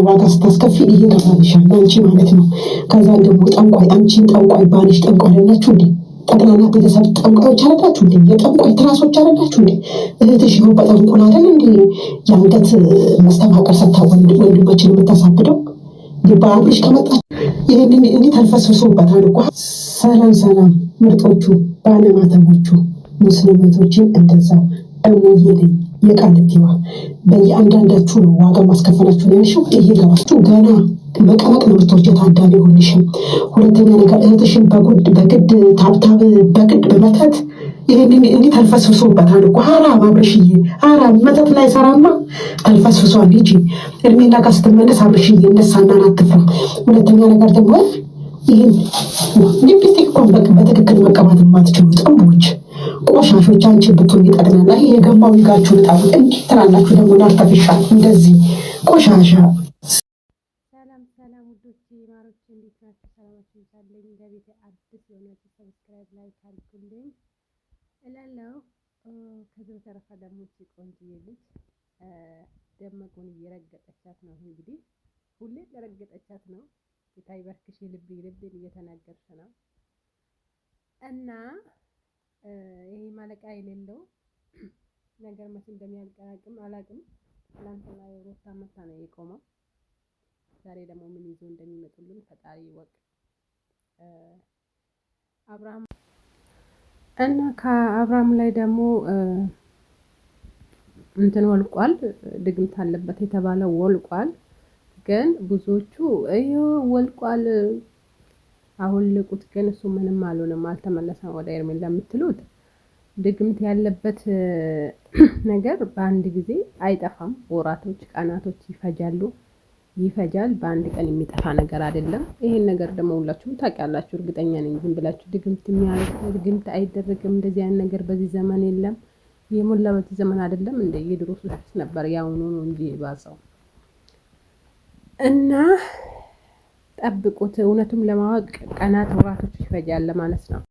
ዋጋ ስታስከፊ እየገባልሻል አንቺ ማለት ነው። ከዛ ደግሞ ጠንቋይ አንቺን ጠንቋይ ባልሽ ጠንቋይ አይደላችሁ እንዴ? ጠቅላላ ቤተሰብ ጠንቋዮች አይደላችሁ እንዴ? የጠንቋይ ትራሶች አይደላችሁ እንዴ? እህትሽ ይኸው በጠንቁል አይደል እንዴ የአንገት መስተፋቀር ሰታወንድ ወንድሞችን የምታሳብደው በአብርሽ ከመጣች ይህንን እኔ ተልፈስፍሶበታል እኮ። ሰላም ሰላም ምርጦቹ ባለማተቦቹ ሙስሊሞችም እንደዛው እሙዬልኝ የቃልቲዋ በየአንዳንዳችሁ ነው ዋጋ ማስከፈላችሁ ነው ያልሽው። ይሄ ገባችሁ ገና መቀመቅ ነው ምርቶች ታዳሚ ሆንሽም። ሁለተኛ ነገር እህትሽን በግድ ታብታብ በግድ በመተት ይሄንን እኔ ተልፈስፍሶበታል እኮ። ሀራም አብርሽዬ ሀራም መተት ላይ ሰራማ ተልፈስፍሷል። ሂጂ እድሜና ጋር ስትመለስ አብርሽዬ እነሳና አትፍራ። ሁለተኛ ነገር ደግሞ ይህን ሊፕስቲክ እንኳን በትክክል መቀባት የማትችሉ ጥንቦች ቆሻሾች አንቺ ብትሆን ይጠቅናላ። ይሄ የገማው ይጋችሁ ጣሉ እንዲህ ትላላችሁ ደግሞ አርተፊሻል እንደዚህ ቆሻሻ። ሰላም ሰላም ውዶች ማሮች እንዴት ናችሁ? ሰላማችሁ ይዛለኝ። ለቤት አዲስ የሆናችሁ ሰብስክራይብ ላይክ አድርጉልኝ እላለሁ። ከዚህ በተረፈ ደግሞ ቆንጆዬ ልጅ ደመቁን እየረገጠቻት ነው። እንግዲህ ሁሌ እየረገጠቻት ነው። ጌታ ይባርክሽ ልቤን እየተናገርሽ ነው እና ይሄ ማለቂያ የሌለው ነገር መቼ እንደሚያልቀቅም አላቅም። ትናንትና የሩታ መታ ነው የቆመው። ዛሬ ደግሞ ምን ይዞ እንደሚመጡልን ፈጣሪ ይወቅ። አብርሃም እና ከአብርሃም ላይ ደግሞ እንትን ወልቋል፣ ድግምት አለበት የተባለው ወልቋል። ግን ብዙዎቹ ወልቋል አሁን ልቁት፣ ግን እሱ ምንም አልሆነም አልተመለሰም ወደ ሄርሜላ ለምትሉት ድግምት ያለበት ነገር በአንድ ጊዜ አይጠፋም። ወራቶች ቀናቶች ይፈጃል። በአንድ ቀን የሚጠፋ ነገር አይደለም። ይሄን ነገር ደግሞ ሁላችሁም ታውቃላችሁ፣ እርግጠኛ ነኝ። ዝም ብላችሁ ድግምት አይደረግም እንደዚህ አይነት ነገር በዚህ ዘመን የለም። የሞላበት ዘመን አይደለም እንደ የድሮ ሱስ ነበር፣ ያውኑ ነው እንጂ ባሰው እና ጠብቁት። እውነቱም ለማወቅ ቀናት ወራቶች ይፈጃል ማለት ነው።